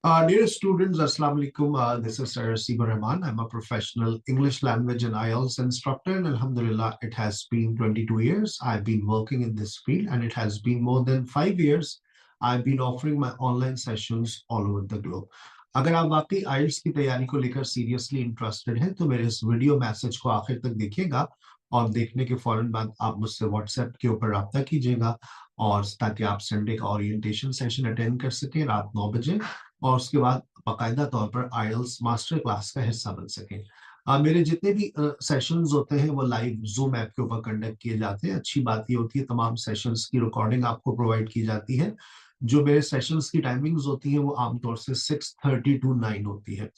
Dear students, Assalamu alaikum. This is Sir Siba Rahman. I'm a professional English language and IELTS instructor, and Alhamdulillah, it has been 22 years. I've been working in this field, and it has been more than 5 years. I've been offering my online sessions all over the globe. अगर आप वाकई आइल्स की तैयारी को लेकर seriously interested हैं तो मेरे इस वीडियो मैसेज को आखिर तक देखिएगा और देखने के फौरन बाद आप मुझसे व्हाट्सएप के ऊपर राब्ता कीजिएगा और ताकि आप संडे का ओरिएंटेशन सेशन अटेंड कर सकें रात 9 बजे और उसके बाद बाकायदा तौर पर आइल्स मास्टर क्लास का हिस्सा बन सकें। मेरे जितने भी सेशंस होते हैं वो लाइव जूम ऐप के ऊपर कंडक्ट किए जाते हैं। अच्छी बात ये होती है तमाम सेशंस की रिकॉर्डिंग आपको प्रोवाइड की जाती है। जो मेरे सेशंस की टाइमिंग्स होती हैं वो आमतौर से 6:30 to 9 होती है।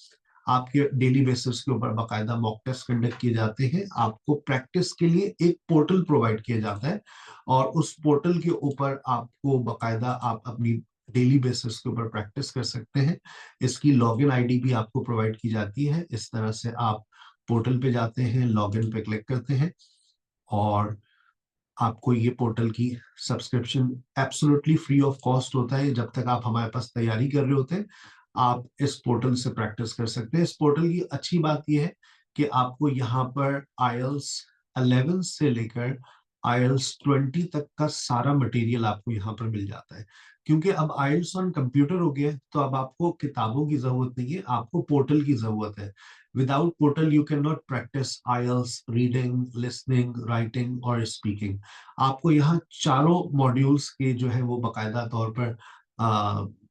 आपके डेली बेसिस के ऊपर बाकायदा मॉक टेस्ट कंडक्ट किए जाते हैं। आपको प्रैक्टिस के लिए एक पोर्टल प्रोवाइड किया जाता है और उस पोर्टल के ऊपर आपको बाकायदा आप अपनी डेली बेसिस के ऊपर प्रैक्टिस कर सकते हैं। इसकी लॉगिन आईडी भी आपको प्रोवाइड की जाती है। इस तरह से आप पोर्टल पे जाते हैं, लॉगिन पे क्लिक करते हैं और आपको ये पोर्टल की subscription absolutely free of cost होता है। जब तक आप हमारे पास तैयारी कर रहे होते हैं आप इस पोर्टल से प्रैक्टिस कर सकते हैं। इस पोर्टल की अच्छी बात यह है कि आपको यहाँ पर आईएलटीएस 11 से लेकर आईएलटीएस 20 तक का सारा मटेरियल आपको यहाँ पर मिल जाता है। क्योंकि अब आईएलटीएस ऑन कंप्यूटर हो गया है तो अब आपको किताबों की जरूरत नहीं है, आपको पोर्टल की जरूरत है। Without portal you can not practice IELTS reading, listening, writing और स्पीकिंग। आपको यहाँ चारों मॉड्यूल्स के जो है वो बाकायदा तौर पर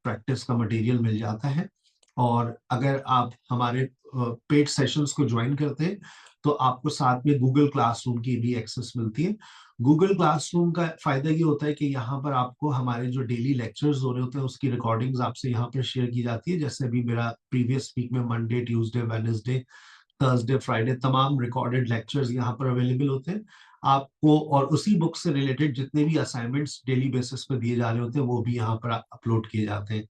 प्रैक्टिस का मटेरियल मिल जाता है। और अगर आप हमारे पेड सेशंस को ज्वाइन करते हैं तो आपको साथ में गूगल क्लासरूम की भी एक्सेस मिलती है। गूगल क्लासरूम का फायदा ये होता है कि यहाँ पर आपको हमारे जो डेली लेक्चर्स हो रहे होते हैं उसकी रिकॉर्डिंग्स आपसे यहाँ पर शेयर की जाती है। जैसे अभी मेरा प्रीवियस वीक में Monday, Tuesday, Wednesday, Thursday, Friday तमाम रिकॉर्डेड लेक्चर्स यहाँ पर अवेलेबल होते हैं आपको। और उसी बुक से रिलेटेड जितने भी असाइनमेंट्स डेली बेसिस पे दिए जा रहे होते हैं वो भी यहाँ पर अपलोड किए जाते हैं।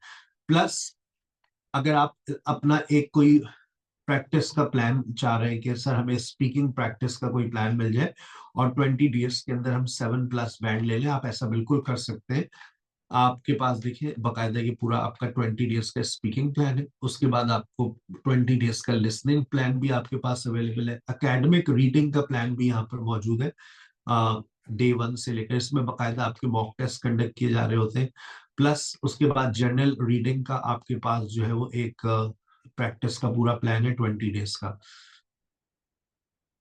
प्लस अगर आप अपना एक कोई प्रैक्टिस का प्लान चाह रहे हैं कि सर हमें स्पीकिंग प्रैक्टिस का कोई प्लान मिल जाए और 20 डेज के अंदर हम 7+ बैंड ले लें, आप ऐसा बिल्कुल कर सकते हैं। आपके पास देखिए बाकायदा ये पूरा आपका 20 डेज का स्पीकिंग प्लान है। उसके बाद आपको 20 डेज का लिसनिंग प्लान भी आपके पास अवेलेबल है। एकेडमिक रीडिंग का प्लान भी यहाँ पर मौजूद है। डे 1 से लेकर इसमें बाकायदा आपके मॉक टेस्ट कंडक्ट किए जा रहे होते हैं। प्लस उसके बाद जर्नल रीडिंग का आपके पास जो है वो एक प्रैक्टिस का पूरा प्लान है 20 डेज का।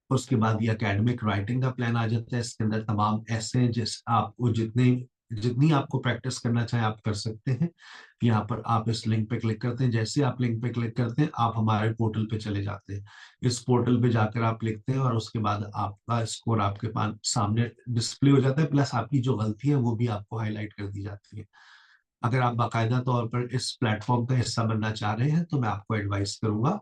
उसके बाद ये एकेडमिक राइटिंग का प्लान आ जाता है। इसके अंदर तमाम ऐसे जिस आपको जितनी आपको प्रैक्टिस करना चाहे आप कर सकते हैं। यहाँ पर आप इस लिंक पे क्लिक करते हैं। जैसे आप लिंक पे क्लिक करते हैं आप हमारे पोर्टल पे चले जाते हैं। इस पोर्टल पे जाकर आप लिखते हैं और उसके बाद आपका स्कोर आपके पास सामने डिस्प्ले हो जाता है। प्लस आपकी जो गलती है वो भी आपको हाईलाइट कर दी जाती है। अगर आप बाकायदा तौर पर इस प्लेटफॉर्म का हिस्सा बनना चाह रहे हैं तो मैं आपको एडवाइस करूंगा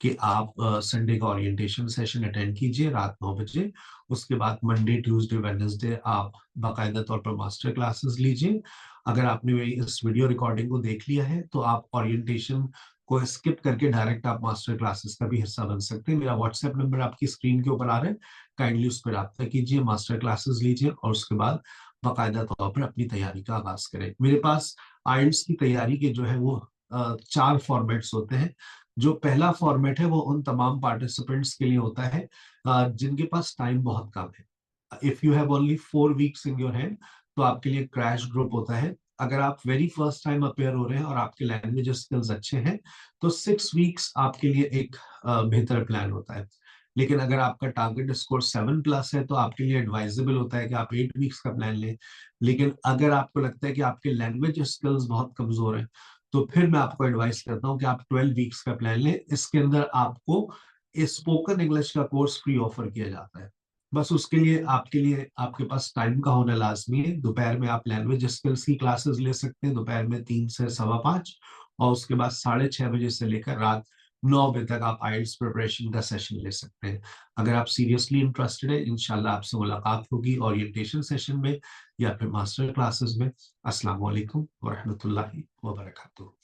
कि आप संडे का ओरिएंटेशन सेशन अटेंड कीजिए रात 9 बजे। उसके बाद मंडे, ट्यूसडे, वेडनेसडे आप बाकायदा तौर पर मास्टर क्लासेस लीजिए। अगर आपने मेरी इस वीडियो रिकॉर्डिंग को देख लिया है तो आप ओरिएंटेशन को स्किप करके डायरेक्ट आप मास्टर क्लासेस का भी हिस्सा बन सकते हैं। मेरा व्हाट्सएप नंबर आपकी स्क्रीन के ऊपर आ रहा है, काइंडली उस पर रब्ता कीजिए, मास्टर क्लासेस लीजिए और उसके बाद बाकायदा तौर पर अपनी तैयारी का आगाज करें। मेरे पास आइल्स की तैयारी के जो है वो 4 फॉर्मेट्स होते हैं। जो पहला फॉर्मेट है वो उन तमाम पार्टिसिपेंट्स के लिए होता है जिनके पास टाइम बहुत कम है। If you have only 4 weeks in your hand तो आपके लिए क्रैश ग्रुप होता है। अगर आप वेरी फर्स्ट टाइम अपेयर हो रहे हैं और आपके लैंग्वेज स्किल्स अच्छे हैं तो 6 वीक्स आपके लिए एक बेहतर प्लान होता है। लेकिन अगर आपका टारगेट स्कोर 7+ है तो आपके लिए एडवाइजेबल होता है कि आप 8 वीक्स का प्लान लें। लेकिन अगर आपको लगता है कि आपके लैंग्वेज स्किल्स बहुत कमजोर हैं तो फिर मैं आपको एडवाइस करता हूं कि आप 12 वीक्स का प्लान लें। इसके अंदर आपको स्पोकन इंग्लिश का कोर्स फ्री ऑफर किया जाता है। बस उसके लिए आपके पास टाइम का होना लाजमी है। दोपहर में आप लैंग्वेज स्किल्स की क्लासेस ले सकते हैं, दोपहर में 3 से 5:15, और उसके बाद 6:30 बजे से लेकर रात 9 बजे तक आप आइल्स प्रिपरेशन का सेशन ले सकते हैं। अगर आप सीरियसली इंटरेस्टेड है इंशाल्लाह आपसे मुलाकात होगी ओरिएंटेशन सेशन में या फिर मास्टर क्लासेस में। अस्सलाम वालेकुम व रहमतुल्लाहि व बरकातुहू।